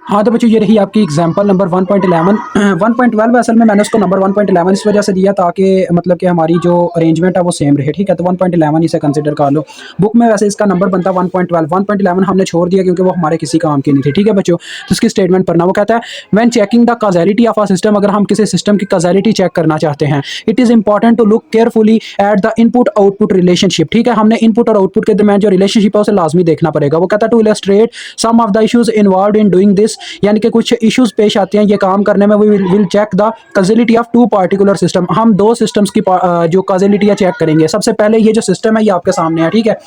हाँ तो बच्चों ये रही आपकी एग्जांपल नंबर 1.11 1.12 असल में मैंने उसको नंबर 1.11 इस वजह से दिया ताकि मतलब कि हमारी जो अरेंजमेंट है वो सेम रहे, ठीक है। तो 1.11 इसे कंसिडर कर लो। बुक में वैसे इसका नंबर बनता 1.12, 1.11 हमने छोड़ दिया क्योंकि वो हमारे किसी काम की नहीं थी, ठीक है बच्चों। तो इसकी स्टेटमेंट पढ़ना, वो कहता है when checking the causality of a system, अगर हम किसी सिस्टम की कॉजेलिटी चेक करना चाहते हैं, it is important to look carefully at the input output relationship, ठीक है। हमने इनपुट और आउटपुट के दरमियान जो रिलेशनशिप है उसे लाजमी देखना पड़ेगा। वो कहता है to illustrate some of the issues involve in doing this, यानी कि कुछ इश्यूज पेश आते हैं ये काम करने में। We will check the causality of two particular system, हम दो सिस्टम्स की जो कॉजेलिटी चेक करेंगे। सबसे पहले ये जो सिस्टम है ये आपके सामने है, ठीक है।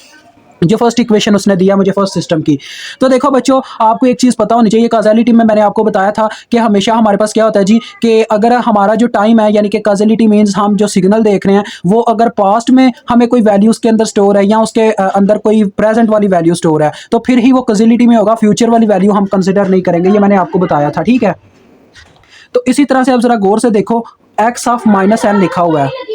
जो फर्स्ट इक्वेशन उसने दिया मुझे फर्स्ट सिस्टम की। तो देखो बच्चों आपको एक चीज़ पता होनी चाहिए, कॉजेलिटी में मैंने आपको बताया था कि हमेशा हमारे पास क्या होता है जी, कि अगर हमारा जो टाइम है, यानी कि कॉजेलिटी मींस हम जो सिग्नल देख रहे हैं वो अगर पास्ट में हमें कोई वैल्यू उसके अंदर स्टोर है या उसके अंदर कोई प्रेजेंट वाली वैल्यू स्टोर है तो फिर ही वो कॉजेलिटी में होगा। फ्यूचर वाली वैल्यू हम कंसिडर नहीं करेंगे, ये मैंने आपको बताया था, ठीक है। तो इसी तरह से अब जरा गौर से देखो, एक्स ऑफ माइनस एन लिखा हुआ है,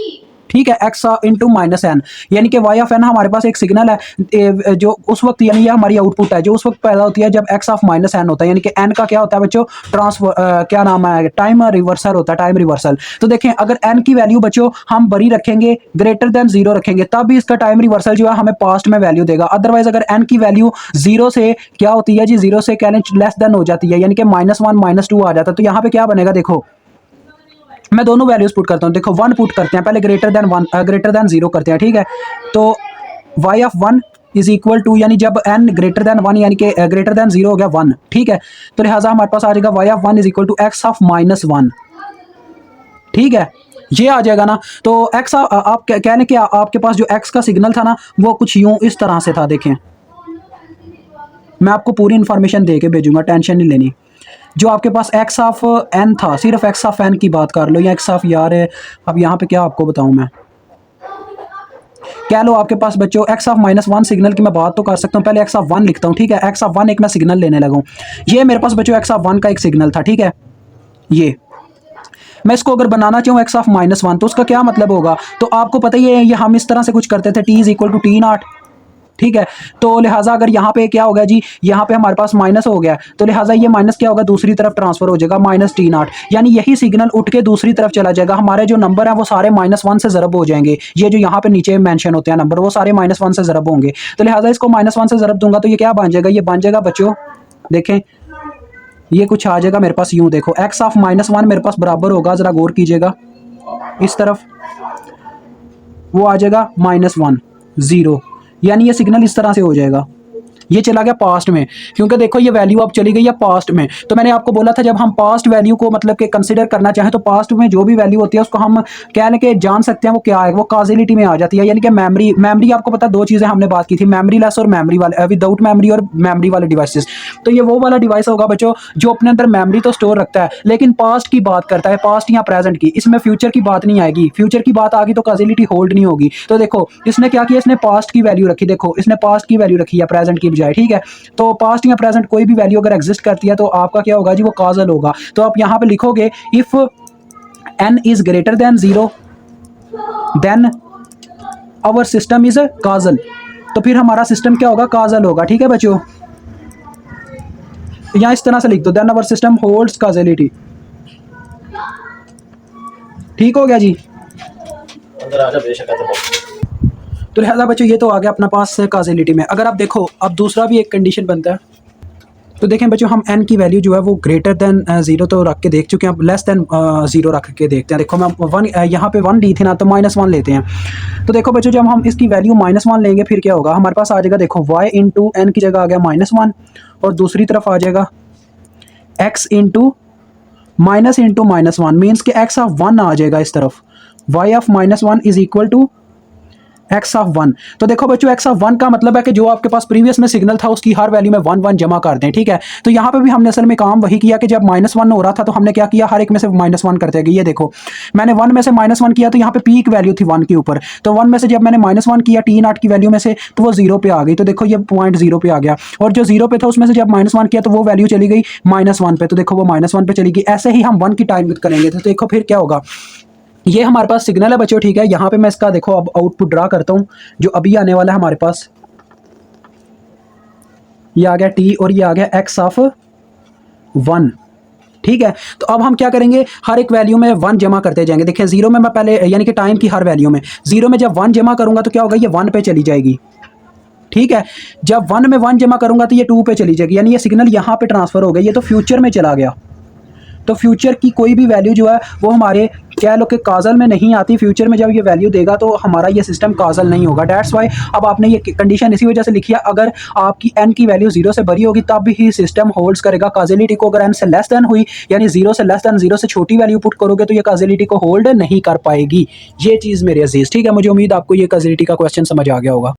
ठीक है। एक्स इंटू माइनस एन, यानी कि वाई ऑफ एन हमारे पास एक सिग्नल है जो उस वक्त, यानी ये हमारी आउटपुट है जो उस वक्त पैदा होती है जब एक्स ऑफ माइनस एन होता है, यानी कि एन का क्या होता है बच्चों, ट्रांसफर क्या नाम है, टाइम रिवर्सल होता है, टाइम रिवर्सल। तो देखें अगर एन की वैल्यू बच्चों हम बड़ी रखेंगे, ग्रेटर देन जीरो रखेंगे, तब भी इसका टाइम रिवर्सल जो है हमें पास्ट में वैल्यू देगा। अदरवाइज अगर एन की वैल्यू जीरो से क्या होती है जी, जीरो से क्या लेस देन हो जाती है, यानी कि -1 -2 आ जाता है। तो यहाँ पे क्या बनेगा, देखो मैं दोनों वैल्यूज पुट करता हूँ। देखो 1 पुट करते हैं, पहले ग्रेटर देन 1 ग्रेटर देन 0 करते हैं, ठीक है। तो y of 1 is equal to, यानी जब n ग्रेटर देन 1 यानी कि ग्रेटर देन 0 हो गया 1, ठीक है। तो लिहाजा हमारे पास आ जाएगा y of 1 is equal to x of -1, ठीक है। ये आ जाएगा ना। तो x आप कहने के आपके पास जो x का सिग्नल था ना वो कुछ यूं इस तरह से था, देखें मैं आपको पूरी इंफॉर्मेशन दे के भेजूंगा, टेंशन नहीं लेनी। जो आपके पास एक्स ऑफ एन था, सिर्फ एक्स ऑफ एन की बात कर लो, या एक्स ऑफ यार है, अब यहाँ पे क्या आपको बताऊँ मैं, कह लो आपके पास बच्चों एक्स ऑफ -1 सिग्नल की मैं बात तो कर सकता हूँ। पहले एक्स ऑफ 1 लिखता हूँ, ठीक है। एक्स ऑफ 1 एक मैं सिग्नल लेने लगा हूँ। ये मेरे पास बच्चों एक्स ऑफ 1 का एक सिग्नल था, ठीक है। ये मैं इसको अगर बनाना चाहूँ एक्स ऑफ -1 तो उसका क्या मतलब होगा, तो आपको पता ही है ये हम इस तरह से कुछ करते थे, t is equal to t naught, ठीक है। तो लिहाजा अगर यहाँ पे क्या होगा जी, यहाँ पे हमारे पास माइनस हो गया तो लिहाजा ये माइनस क्या होगा, दूसरी तरफ ट्रांसफर हो जाएगा -T0, यानी यही सिग्नल उठ के दूसरी तरफ चला जाएगा। हमारे जो नंबर है वो सारे -1 से ज़रब हो जाएंगे। ये जो यहाँ पे नीचे मेंशन होते हैं नंबर वो सारे -1 से ज़रब होंगे। तो लिहाजा इसको -1 से ज़रब दूंगा तो ये क्या बन जाएगा, ये बन जाएगा बच्चों, देखें ये कुछ आ जाएगा मेरे पास यूँ, देखो एक्स ऑफ -1 मेरे पास बराबर होगा, ज़रा गौर कीजिएगा, इस तरफ वो आ जाएगा -1 0, यानी ये सिग्नल इस तरह से हो जाएगा। ये चला गया पास्ट में, क्योंकि देखो ये वैल्यू अब चली गई है पास्ट में। तो मैंने आपको बोला था जब हम पास्ट वैल्यू को मतलब कि कंसीडर करना चाहें तो पास्ट में जो भी वैल्यू होती है उसको हम कहने के जान सकते हैं वो क्या है, वो कॉजेलिटी में आ जाती है। यानी कि मेमोरी आपको पता है दो चीज़ें हमने बात की थी, मेमोरी लेस और मेमोरी वाले, विदाउट मेमोरी और मेमोरी वाले डिवाइसेस। तो ये वो वाला डिवाइस होगा बच्चों जो अपने अंदर मेमोरी तो स्टोर रखता है लेकिन पास्ट की बात करता है, पास्ट या प्रेजेंट की, इसमें फ्यूचर की बात नहीं आएगी। फ्यूचर की बात आ गई तो कॉजेलिटी होल्ड नहीं होगी। तो देखो इसने क्या किया, इसने पास्ट की वैल्यू रखी, देखो इसने पास्ट की वैल्यू रखी है प्रेजेंट की बजाय, ठीक है। तो पास्ट या प्रेजेंट कोई भी वैल्यू अगर एग्जिस्ट करती है तो आपका क्या होगा जी, वो कॉजल होगा। तो आप यहाँ पे लिखोगे if n is greater than 0 then our system is causal, तो फिर हमारा सिस्टम क्या होगा, कॉजल होगा, ठीक है बच्चों। यहाँ इस तरह से लिख दो, then our system holds causality, ठीक हो गया जी। अंदर आजा बेशक। तो लिहाजा बच्चों ये तो आ गया अपना पास कॉजेलिटी में। अगर आप देखो अब दूसरा भी एक कंडीशन बनता है, तो देखें बच्चों हम n की वैल्यू जो है वो ग्रेटर देन 0 तो रख के देख चुके हैं, अब लेस देन 0 रख के देखते हैं। देखो मैं 1 यहाँ पे 1 ली थी ना, तो -1 लेते हैं। तो देखो बच्चों जब हम इसकी वैल्यू -1 लेंगे फिर क्या होगा, हमारे पास आ जाएगा, देखो y इंटू एन की जगह आ गया -1 और दूसरी तरफ आ जाएगा x इंटू -1 मीन्स कि x ऑफ 1 आ जाएगा इस तरफ, y of -1 is equal to x of 1। तो देखो बच्चों एक्स ऑफ 1 का मतलब है कि जो आपके पास प्रीवियस में सिग्नल था उसकी हर वैल्यू में 1 जमा कर दें, ठीक है। तो यहाँ पे भी हमने असल में काम वही किया कि जब -1 हो रहा था तो हमने क्या किया, हर एक में से -1 करते गए। ये देखो मैंने 1 में से -1 किया तो यहाँ पे पीक वैल्यू थी 1 के ऊपर, तो 1 में से जब मैंने -1 किया T0 की वैल्यू में से तो वो 0 पे आ गई। तो देखो ये पॉइंट 0 पे आ गया, और जो 0 पे था उसमें से जब -1 किया तो वो वैल्यू चली गई -1 पे, तो देखो वो -1 पे चली गई। ऐसे ही हम 1 की टाइम करेंगे तो देखो फिर क्या होगा, ये हमारे पास सिग्नल है बच्चों, ठीक है। यहाँ पे मैं इसका देखो अब आउटपुट ड्रा करता हूँ जो अभी आने वाला है हमारे पास, ये आ गया t और ये आ गया x ऑफ 1, ठीक है। तो अब हम क्या करेंगे, हर एक वैल्यू में 1 जमा करते जाएंगे। देखिए 0 में मैं पहले यानी कि टाइम की हर वैल्यू में 0 में जब 1 जमा करूंगा तो क्या होगा, ये 1 पे चली जाएगी, ठीक है। जब 1 में 1 जमा करूंगा तो ये 2 पे चली जाएगी, यानी ये सिग्नल यहाँ पे ट्रांसफर हो गया, ये तो फ्यूचर में चला गया। तो फ्यूचर की कोई भी वैल्यू जो है वो हमारे कह लो कि काजल में नहीं आती, फ्यूचर में जब ये वैल्यू देगा तो हमारा ये सिस्टम काजल नहीं होगा। डेट्स वाई अब आपने ये कंडीशन इसी वजह से लिखी है, अगर आपकी एन की वैल्यू 0 से बड़ी होगी तब ही सिस्टम होल्ड्स करेगा काजलिटी को। अगर एन से लेस देन हुई यानी 0 से लेस देन 0 से छोटी वैल्यू पुट करोगे तो ये काजलिटी को होल्ड नहीं कर पाएगी। ये चीज़ मेरे अजीज, ठीक है। मुझे उम्मीद आपको ये काजलिटी का क्वेश्चन समझ आ गया होगा।